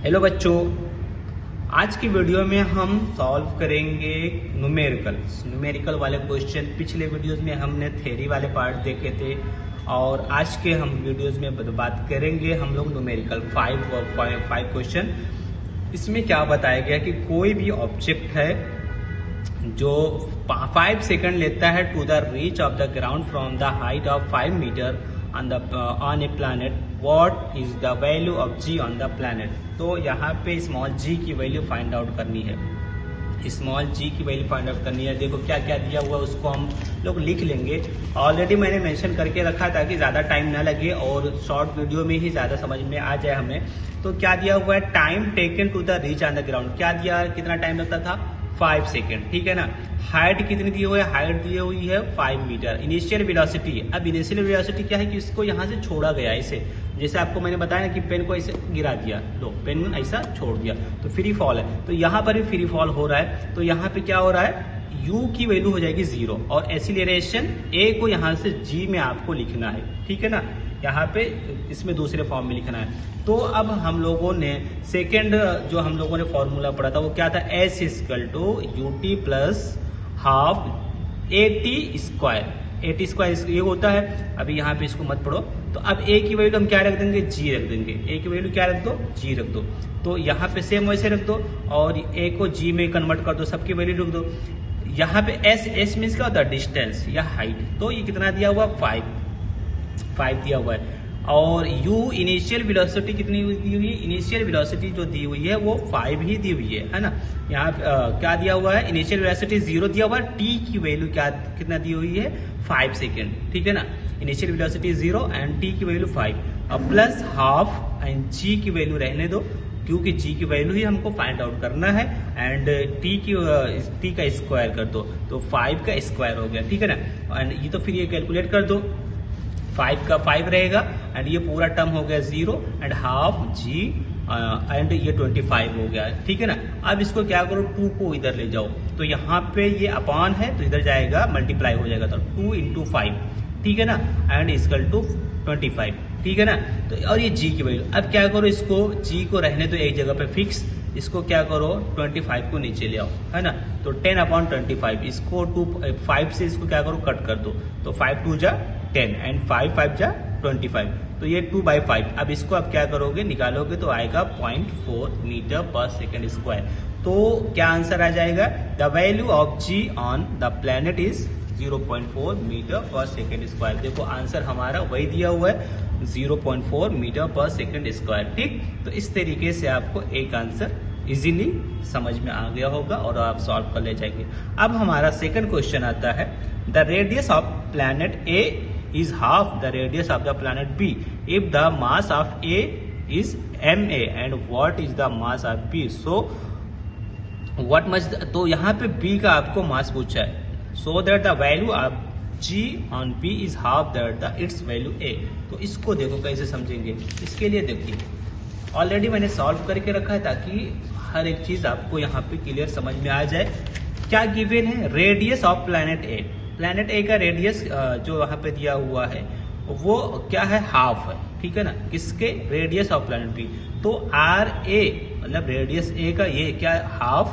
Hello बच्चों, आज की वीडियो में हम सॉल्व करेंगे न्यूमेरिकल वाले क्वेश्चन। पिछले वीडियोस में हमने थ्योरी वाले पार्ट देखे थे और आज के हम वीडियोस में बात करेंगे हम लोग न्यूमेरिकल फाइव क्वेश्चन। इसमें क्या बताया गया कि कोई भी ऑब्जेक्ट है जो 5 सेकंड लेता है to the reach of the ground from the height of 5 metre on a planet, what is the value of g on the planet। तो यहाँ पे स्मॉल g की वैल्यू फाइंड आउट करनी है। स्मॉल g की value find out करनी है। देखो क्या क्या दिया हुआ है उसको हम लोग लिख लेंगे। ऑलरेडी मैंने मेंशन करके रखा ताकि ज़्यादा टाइम ना लगे और शॉर्ट वीडियो में ही ज़्यादा समझ में आ जाए हमें। तो क्या दिया हुआ है, time taken to the reach on the ground. क्या दिया, कितना टाइम लगता था, 5 सेकेंड, ठीक है ना। हाइट कितनी दी हुई है, हाइट दी हुई है 5 मीटर। इनिशियल वेलोसिटी, अब इनिशियल वेलोसिटी क्या है कि इसको यहाँ से छोड़ा गया ऐसे, जैसे आपको मैंने बताया ना कि पेन को ऐसे गिरा दिया, लो पेन ऐसा छोड़ दिया तो फ्री फॉल है। तो यहाँ पर भी फ्री फॉल हो रहा है। तो यहाँ पे क्या हो रहा है, u की वैल्यू हो जाएगी 0 और एक्सीलरेशन a को यहाँ से g में आपको लिखना है, ठीक है ना। यहाँ पे इसमें दूसरे फॉर्म में लिखना है। तो अब हम लोगों ने सेकेंड जो हम लोगों ने फॉर्मूला पढ़ा था वो क्या था, s equal to ut plus half AT square. AT square ये होता है। अभी यहाँ पे इसको मत पढ़ो। तो अब a की वैल्यू हम क्या रख देंगे, g रख देंगे। a की वैल्यू क्या रख दो, g रख दो। तो यहाँ पे सेम वैसे रख दो और a को g में कन्वर्ट कर दो, सबकी वैल्यू रख दो। यहाँ पे s मीन्स क्या होता है, डिस्टेंस या हाइट। तो ये कितना दिया हुआ, 5 दिया हुआ है। और u इनिशियल वेलोसिटी कितनी दी हुई है, इनिशियल वेलोसिटी जो दी हुई है वो 5 ही दी हुई है ना। यहाँ क्या दिया हुआ है, इनिशियल वेलोसिटी 0 दिया हुआ है। t की वैल्यू क्या कितना दी हुई है, 5 सेकेंड, ठीक है ना। इनिशियल वेलोसिटी 0 एंड t की वैल्यू 5 और प्लस हाफ एंड g की वैल्यू रहने दो क्योंकि g की वैल्यू ही हमको फाइंड आउट करना है। एंड t का स्क्वायर कर दो तो 5 का स्क्वायर हो गया, ठीक है ना। एंड ये तो फिर ये कैलकुलेट कर दो, 5 का 5 रहेगा एंड ये पूरा टर्म हो गया 0 एंड हाफ g एंड ये 25 हो गया, ठीक है ना। अब इसको क्या करो, 2 को इधर ले जाओ तो यहाँ पे ये अपॉन है तो इधर जाएगा मल्टीप्लाई हो जाएगा, तो 2 इंटू 5, ठीक है ना, एंड इक्वल टू 25, ठीक है ना। तो और ये g की वैल्यू, अब क्या करो, इसको g को रहने दो एक जगह पे फिक्स। इसको क्या करो, 25 को नीचे ले आओ, है ना। तो 10/25 इसको 5 से इसको क्या करो, कट कर दो। तो 5 2 जा 10 एंड 5 5 जा 25। तो ये 2/5। अब इसको आप क्या करोगे, निकालोगे तो आएगा 0.4 मीटर पर सेकेंड स्क्वायर। तो क्या आंसर आ जाएगा, the value of g on the planet is 0.4 metre per second square. देखो आंसर हमारा वही दिया हुआ है, 0.4 मीटर पर सेकेंड स्क्वायर, ठीक। तो इस तरीके से आपको एक आंसर इजीली समझ में आ गया होगा और आप सॉल्व कर ले जाएंगे। अब हमारा सेकंड क्वेश्चन आता है, the radius of planet A is half the radius of the planet B if the mass of A is ma and what is the mass of B. So what much, तो यहाँ पे B का आपको mass पूछा है। So that the value of g on b is half that the its value a। तो इसको देखो कैसे समझेंगे। इसके लिए देखिए ऑलरेडी मैंने सॉल्व करके रखा है ताकि हर एक चीज आपको यहाँ पे क्लियर समझ में आ जाए। क्या गिवन है, radius of planet A. Planet A का रेडियस जो यहाँ पे दिया हुआ है वो क्या है, हाफ है, ठीक है ना। किसके, रेडियस ऑफ प्लैनेट बी। तो आर ए मतलब रेडियस ए का ये क्या है, हाफ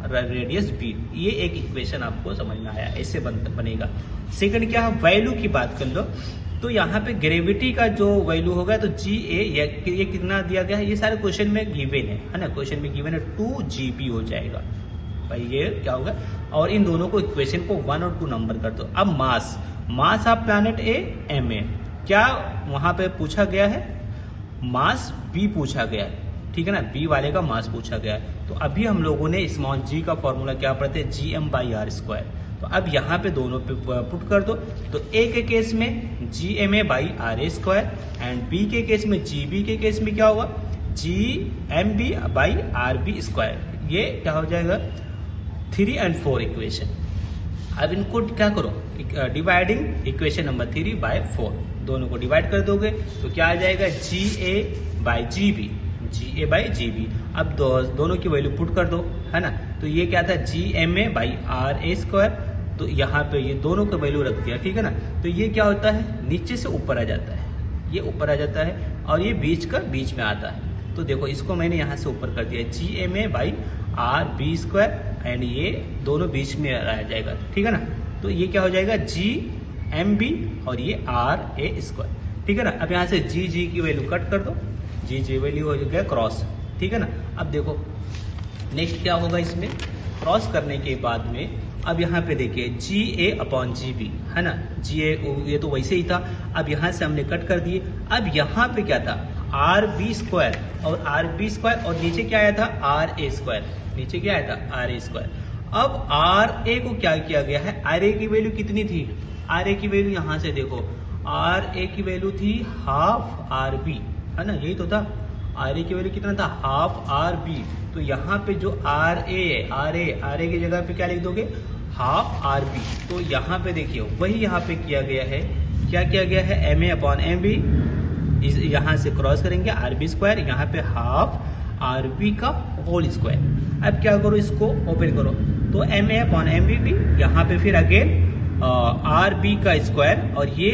रेडियस बी। ये एक इक्वेशन आपको समझ में आया, ऐसे बनेगा। सेकंड क्या है, वैल्यू की बात कर लो। तो यहाँ पे ग्रेविटी का जो वैल्यू होगा तो जी ए ये कितना दिया गया है, ये सारे क्वेश्चन में गिवन है ना। क्वेश्चन में गिवन है 2GB हो जाएगा भाई, ये क्या होगा। और इन दोनों को इक्वेशन को 1 और 2 नंबर कर दो। अब mass of planet A ma, क्या वहां पे पूछा गया है, मास बी पूछा गया है, ठीक है ना। बी वाले का मास पूछा गया है। तो अभी हम लोगों ने स्मॉल g का फॉर्मूला क्या पढ़ते हैं, gm/r²। तो अब यहाँ पे दोनों पे पुट कर दो। तो ए के केस में gma/ra² एंड बी के केस में gb के केस में क्या होगा, gmb/rb²। ये क्या हो जाएगा, 3 और 4 इक्वेशन। अब इनको क्या करो, डिवाइडिंग इक्वेशन नंबर 3/4, दोनों को डिवाइड कर दोगे तो क्या आ जाएगा, ga/gb। अब दोनों की वैल्यू पुट कर दो, है ना। तो ये क्या था, gma/ra²। तो यहाँ पे ये दोनों का वैल्यू रख दिया, ठीक है ना। तो ये क्या होता है, नीचे से ऊपर आ जाता है, ये ऊपर आ जाता है और ये बीच का बीच में आता है। तो देखो इसको मैंने यहाँ से ऊपर कर दिया GMA/RB² एंड ये दोनों बीच में रह जाएगा, ठीक है ना। तो ये क्या हो जाएगा GMB और ये RA², ठीक है ना। अब यहाँ से G की वैल्यू कट कर दो, G वैल्यू हो गया क्रॉस, ठीक है ना। अब देखो नेक्स्ट क्या होगा, इसमें क्रॉस करने के बाद में अब यहाँ पे देखिए GA/GB है ना, GA ये तो वैसे ही था। अब यहाँ से हमने कट कर दिए। अब यहाँ पे क्या था RB² और RB² और नीचे क्या आया था RA², नीचे क्या आया था RA²। अब RA को क्या किया गया है, RA की वैल्यू कितनी थी, RA की वैल्यू यहाँ से देखो, RA की वैल्यू थी हाफ RB है ना, यही तो था। RA की वैल्यू कितना था हाफ RB। तो यहाँ पे जो RA की जगह पे क्या लिख दोगे हाफ RB। तो यहाँ पे देखिए वही यहाँ पे किया गया है, क्या किया गया है MA/MB, यहाँ से क्रॉस करेंगे RB², यहाँ पे हाफ RB का होल स्क्वायर। अब क्या करो, इसको ओपन करो तो MA/MB भी यहाँ पे फिर अगेन RB का स्क्वायर और ये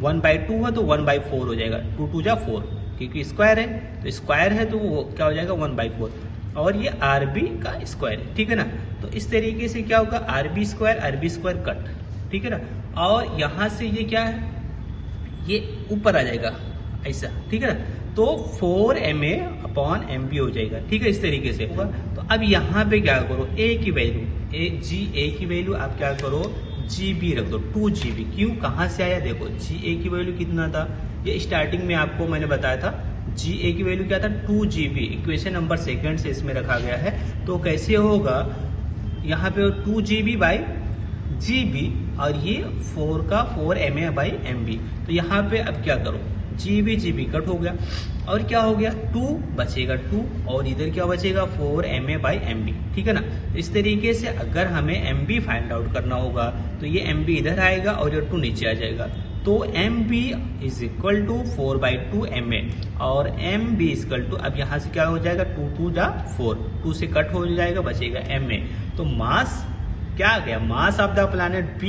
1/2 है तो 1/4 हो जाएगा, 2 2 जा 4 क्योंकि स्क्वायर है, तो स्क्वायर है तो वो क्या हो जाएगा 1/4 और ये RB का स्क्वायर है, ठीक है ना। तो इस तरीके से क्या होगा RB² कट, ठीक है ना। और यहाँ से ये क्या है, ये ऊपर आ जाएगा ऐसा, ठीक है ना। तो 4MA/MB हो जाएगा, ठीक है, इस तरीके से होगा। तो अब यहाँ पे क्या करो, A की वैल्यू GA की वैल्यू आप क्या करो GB रख दो, 2GB। क्यों, कहाँ से आया, देखो GA की वैल्यू कितना था, ये स्टार्टिंग में आपको मैंने बताया था GA की वैल्यू क्या था 2GB। इक्वेशन नंबर 2 से इसमें रखा गया है। तो कैसे होगा, यहाँ पे 2GB/GB और ये 4MA/MB। तो यहाँ पे अब क्या करो GB कट हो गया और क्या हो गया 2 बचेगा 2 और इधर क्या बचेगा 4MA/MB, ठीक है ना। इस तरीके से अगर हमें MB फाइंड आउट करना होगा तो ये MB इधर आएगा और ये 2 नीचे आ जाएगा। तो MB = 4/2 MA और MB = अब यहाँ से क्या हो जाएगा 2 2 जा 4, 2 से कट हो जाएगा बचेगा MA। तो मास क्या आ गया, मास of the planet B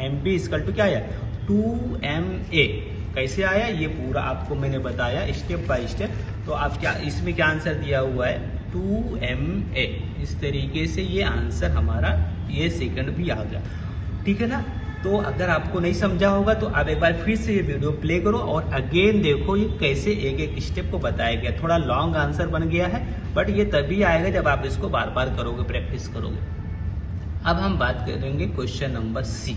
MB = क्या आया 2MA। कैसे आया ये पूरा आपको मैंने बताया स्टेप बाय स्टेप। तो आप क्या इसमें क्या आंसर दिया हुआ है 2MA। इस तरीके से ये आंसर हमारा ये सेकंड भी आ गया, ठीक है ना। तो अगर आपको नहीं समझा होगा तो आप एक बार फिर से ये वीडियो प्ले करो और अगेन देखो ये कैसे एक एक स्टेप को बताया गया। थोड़ा लॉन्ग आंसर बन गया है बट ये तभी आएगा जब आप इसको बार बार करोगे, प्रैक्टिस करोगे। अब हम बात करेंगे question number C।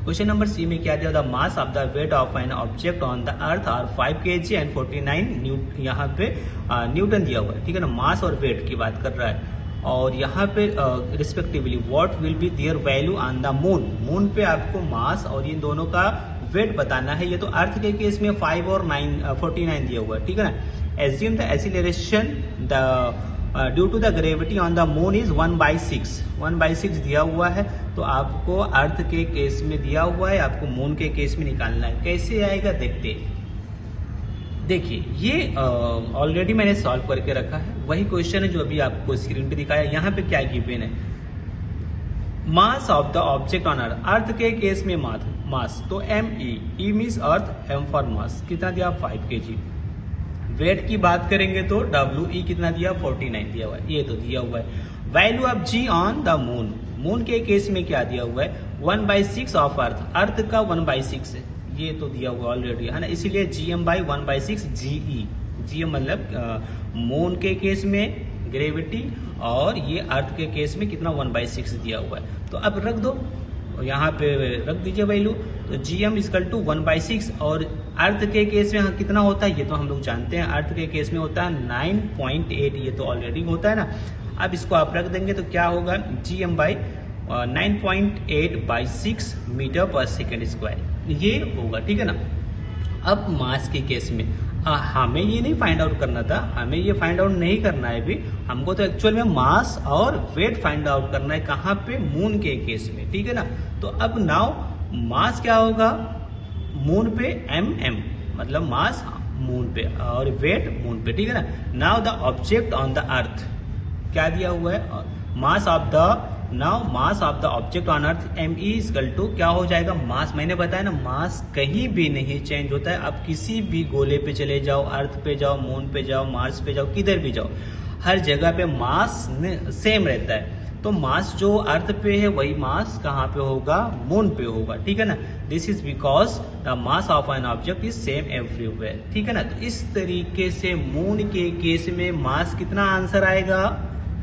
Question number C में क्या दिया, the mass of the weight of an object on the earth are 5 kg and 49 यहाँ पे न्यूटन दिया हुआ है, ठीक है ना। मास और वेट की बात कर रहा है और यहाँ पे respectively what will be their value on the moon. Moon पे आपको मास और इन दोनों का वेट बताना है। ये तो अर्थ के केस में 5 और 49 दिया हुआ है, ठीक है ना। Assume the acceleration due to the gravity on the moon is 1/6 दिया हुआ है। तो आपको अर्थ के केस में दिया हुआ है, आपको मून के केस में निकालना है। कैसे आएगा देखते। देखिए ये ऑलरेडी मैंने सॉल्व करके रखा है, वही क्वेश्चन है जो अभी आपको स्क्रीन पे दिखाया। यहाँ पे क्या गिवन है, mass of the object on earth. Earth के केस में मास तो ME means earth, M for mass कितना दिया 5 kg। वेट की बात करेंगे तो WE कितना दिया 49 दिया हुआ है, ये तो दिया हुआ है। Value of G on the moon. Moon के केस में क्या दिया हुआ है 1/6 ऑफ अर्थ। अर्थ का 1/6 है, ये तो दिया हुआ ऑलरेडी है ना, इसीलिए GM/1/6 GE। GM मतलब मून के केस में ग्रेविटी और ये अर्थ के केस में कितना 1/6 दिया हुआ है। तो अब रख दो, यहाँ पे रख दीजिए वैल्यू। तो GM = 1/6 और अर्थ के केस में कितना होता है ये तो हम लोग जानते हैं, अर्थ के केस में होता है 9.8, ये तो ऑलरेडी होता है ना। अब इसको आप रख देंगे तो क्या होगा GM/9.8/6 मीटर/सेकंड², ये होगा, ठीक है ना। अब मास के केस में हमें ये नहीं फाइंड आउट करना था, हमें ये फाइंड आउट नहीं करना है अभी, हमको तो एक्चुअल में मास और वेट फाइंड आउट करना है। कहाँ पे, मून के केस में, ठीक है ना। तो अब नाउ मास क्या होगा मून पे MM, मतलब मास मून पे और वेट मून पे, ठीक है ना। Now the object on the earth क्या दिया हुआ है, mass of the now mass of the object on earth M E equal to क्या हो जाएगा, मास मैंने बताया ना, मास कहीं भी नहीं चेंज होता है। आप किसी भी गोले पे चले जाओ, अर्थ पे जाओ, मून पे जाओ, मार्स पे जाओ, किधर भी जाओ, हर जगह पे मास सेम रहता है। तो मास जो अर्थ पे है वही मास कहाँ पे होगा, मून पे होगा, ठीक है ना। This is because the mass of an object is same everywhere, ठीक है ना। तो इस तरीके से मून के केस में मास कितना आंसर आएगा,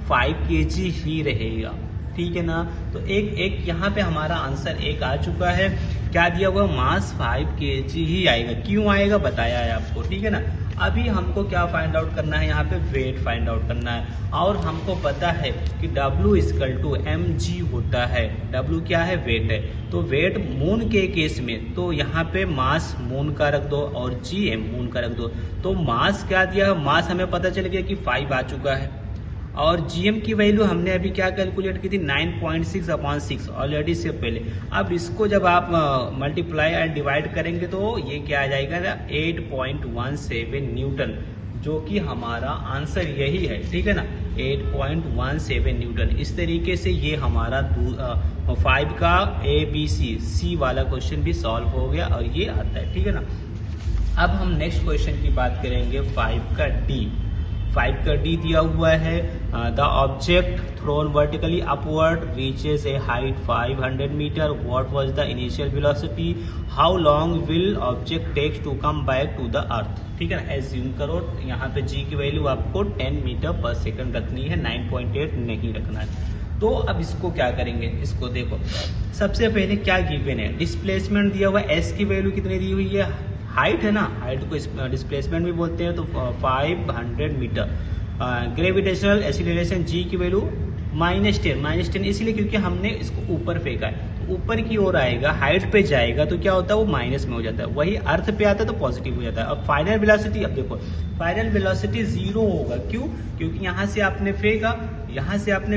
5 kg ही रहेगा, ठीक है ना। तो एक यहाँ पे हमारा आंसर एक आ चुका है। क्या दिया हुआ, मास 5 kg ही आएगा। क्यों आएगा बताया है आपको, ठीक है ना। अभी हमको क्या फाइंड आउट करना है, यहाँ पे वेट फाइंड आउट करना है। और हमको पता है कि W इक्वल टू mg होता है। W क्या है, वेट है। तो वेट मून के केस में तो यहाँ पे मास मून का रख दो और gm मून का रख दो। तो मास क्या दिया, मास हमें पता चल गया कि 5 आ चुका है। और जीएम की वैल्यू हमने अभी क्या कैलकुलेट की थी, 9.6/6 ऑलरेडी से पहले। अब इसको जब आप मल्टीप्लाई एंड डिवाइड करेंगे तो ये क्या आ जाएगा ना, 8.17 न्यूटन, जो कि हमारा आंसर यही है, ठीक है ना, 8.17 न्यूटन। इस तरीके से ये हमारा 5 का ABC वाला क्वेश्चन भी सॉल्व हो गया और ये आता है, ठीक है ना। अब हम नेक्स्ट क्वेश्चन की बात करेंगे 5 का D। 5 का D दिया हुआ है, the object thrown vertically upward reaches a height 500 metre, what was the initial velocity, how long will object takes to come back to the earth, ठीक है ना। एज्यूम करो यहाँ पे G की वैल्यू आपको 10 मीटर पर सेकंड रखनी है, 9.8 नहीं रखना है। तो अब इसको क्या करेंगे, इसको देखो, सबसे पहले क्या गिवन है, डिस्प्लेसमेंट दिया हुआ है, S की वैल्यू कितनी दी हुई है, हाइट है ना, हाइट को डिस्प्लेसमेंट भी बोलते हैं, तो 500 मीटर। ग्रेविटेशनल एक्सीलरेशन G की वैल्यू -10 इसलिए क्योंकि हमने इसको ऊपर फेंका है, तो ऊपर की ओर आएगा, हाइट पे जाएगा तो क्या होता है, वो माइनस में हो जाता है। वही अर्थ पे आता है तो पॉजिटिव हो जाता है। अब फाइनल वेलोसिटी, अब देखो फाइनल वेलोसिटी 0 होगा। क्यों, क्योंकि यहाँ से आपने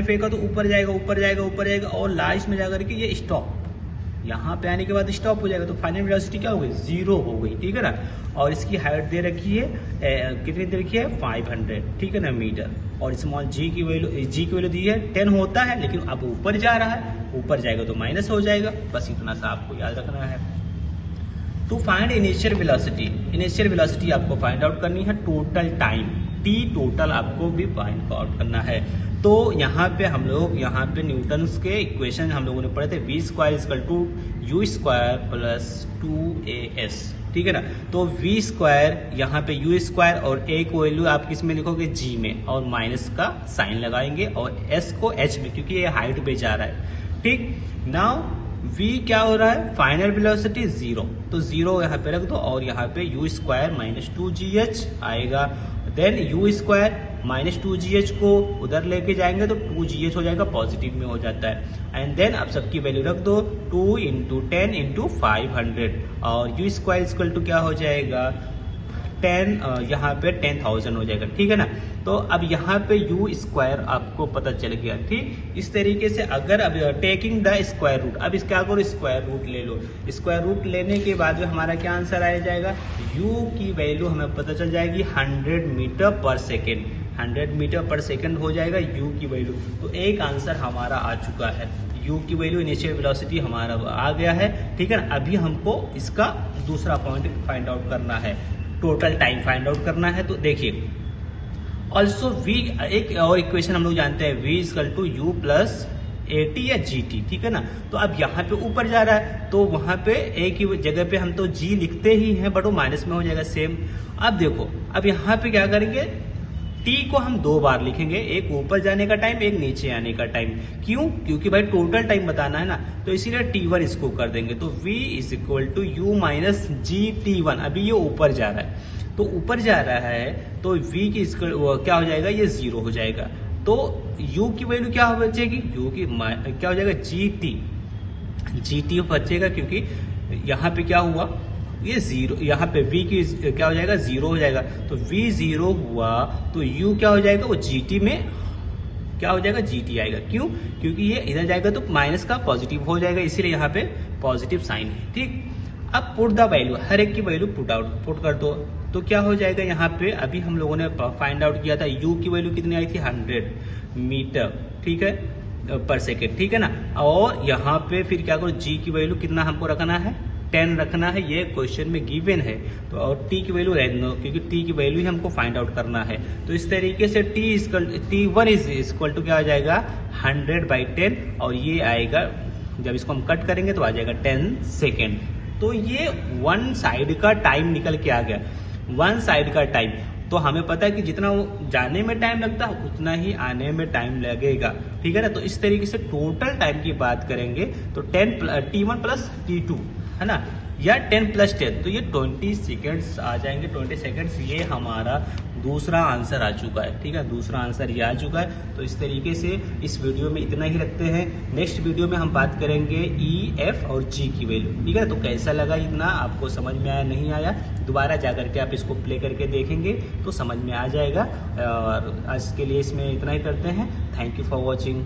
फेंका तो ऊपर जाएगा, ऊपर जाएगा, ऊपर जाएगा और लास्ट में जाकर के ये स्टॉप, यहाँ पे आने के बाद स्टॉप हो जाएगा। तो फाइनल वेलोसिटी क्या हो गई, 0 हो गई, ठीक है ना। और इसकी हाइट दे रखी है, कितनी दे रखी है, 500, ठीक है ना, मीटर। और स्मॉल G की वैल्यू दी है 10 होता है, लेकिन अब ऊपर जा रहा है, ऊपर जाएगा तो माइनस हो जाएगा। बस इतना सा आपको याद रखना है। टू फाइंड इनिशियल वेलोसिटी आपको फाइंड आउट करनी है। टोटल टाइम T टोटल आपको भी फाइंड आउट करना है। तो यहाँ पे हम लोग न्यूटन्स के इक्वेशन हम लोगों ने पढ़े थे, v² = u² + 2as, ठीक है ना। तो v² यहाँ पे u² और a को वैल्यू आप किस में लिखोगे, G में, और माइनस का साइन लगाएंगे और s को h में, क्योंकि ये हाइट पे जा रहा है, ठीक। नाउ v क्या हो रहा है, फाइनल वेलोसिटी 0, तो 0 यहाँ पे रख दो और यहाँ पे u² - 2gh आएगा। देन u² - 2gh को उधर लेके जाएंगे तो 2gh हो जाएगा, पॉजिटिव में हो जाता है। एंड देन अब सबकी वैल्यू रख दो, 2 × 10 × 500 और u² = क्या हो जाएगा, 10, यहाँ पे 10,000 हो जाएगा, ठीक है ना। तो अब यहाँ पे u² आपको पता चल गया, ठीक। इस तरीके से अगर अब टेकिंग द स्क्वायर रूट, अब इस क्या करो, स्क्वायर रूट ले लो। स्क्वायर रूट लेने के बाद में हमारा क्या आंसर आ जाएगा, u की वैल्यू हमें पता चल जाएगी 100 metre per second, 100 metre per second हो जाएगा u की वैल्यू। तो एक आंसर हमारा आ चुका है, u की वैल्यू इनिशियल वेलोसिटी हमारा आ गया है, ठीक है ना। अभी हमको इसका दूसरा पॉइंट फाइंड आउट करना है, टोटल टाइम फाइंड आउट करना है। तो देखिए ऑल्सो v, एक और इक्वेशन हम लोग जानते हैं, v = u + at या gt, ठीक है ना। तो अब यहाँ पे ऊपर जा रहा है तो वहां पे एक ही जगह पे हम तो g लिखते ही हैं, बट वो माइनस में हो जाएगा सेम। अब देखो, अब यहाँ पे क्या करेंगे, t को हम 2 बार लिखेंगे, एक ऊपर जाने का टाइम, एक नीचे आने का टाइम। क्यों, क्योंकि भाई टोटल टाइम बताना है ना, तो इसीलिए t1 इसको कर देंगे। तो v = u - gt1, अभी ये ऊपर जा रहा है, तो ऊपर जा रहा है तो v की क्या हो जाएगा, ये 0 हो जाएगा। तो u की वैल्यू क्या हो बचेगी, u की क्या हो जाएगा, gt बचेगा, क्योंकि यहाँ पे क्या हुआ, ये 0, यहाँ पे v की क्या हो जाएगा, 0 हो जाएगा। तो v 0 हुआ तो u क्या हो जाएगा, वो gt में क्या हो जाएगा, gt आएगा। क्यों, क्योंकि ये इधर जाएगा तो माइनस का पॉजिटिव हो जाएगा, इसीलिए यहाँ पे पॉजिटिव साइन है, ठीक। अब पुट द वैल्यू, हर एक की वैल्यू पुट कर दो, तो क्या हो जाएगा, यहाँ पे अभी हम लोगों ने फाइंड आउट किया था u की वैल्यू कितनी आई थी, 100 मीटर, ठीक है। पर सेकेंड, ठीक है ना। और यहाँ पे फिर क्या करो, जी की वैल्यू कितना हमको रखना है, 10 रखना है, ये क्वेश्चन में गिवन है। तो और टी की वैल्यू रहने दो, क्योंकि टी की वैल्यू ही हमको फाइंड आउट करना है। तो इस तरीके से T1 इज इक्वल टू क्या आ जाएगा, 100/10, और ये आएगा, जब इसको हम कट करेंगे तो आ जाएगा 10 सेकेंड। तो ये वन साइड का टाइम निकल के आ गया, वन साइड का टाइम। तो हमें पता है कि जितना वो जाने में टाइम लगता है उतना ही आने में टाइम लगेगा, ठीक है ना। तो इस तरीके से टोटल टाइम की बात करेंगे तो T1 प्लस T2 है ना, या 10 + 10, तो ये 20 सेकेंड्स आ जाएंगे, 20 सेकेंड्स। ये हमारा दूसरा आंसर आ चुका है, ठीक है, दूसरा आंसर ये आ चुका है। तो इस तरीके से इस वीडियो में इतना ही रखते हैं। नेक्स्ट वीडियो में हम बात करेंगे E, F और G की वैल्यू, ठीक है। तो कैसा लगा, इतना आपको समझ में आया नहीं आया, दोबारा जा करके आप इसको प्ले करके देखेंगे तो समझ में आ जाएगा। और आज के लिए इसमें इतना ही करते हैं। Thank you for watching.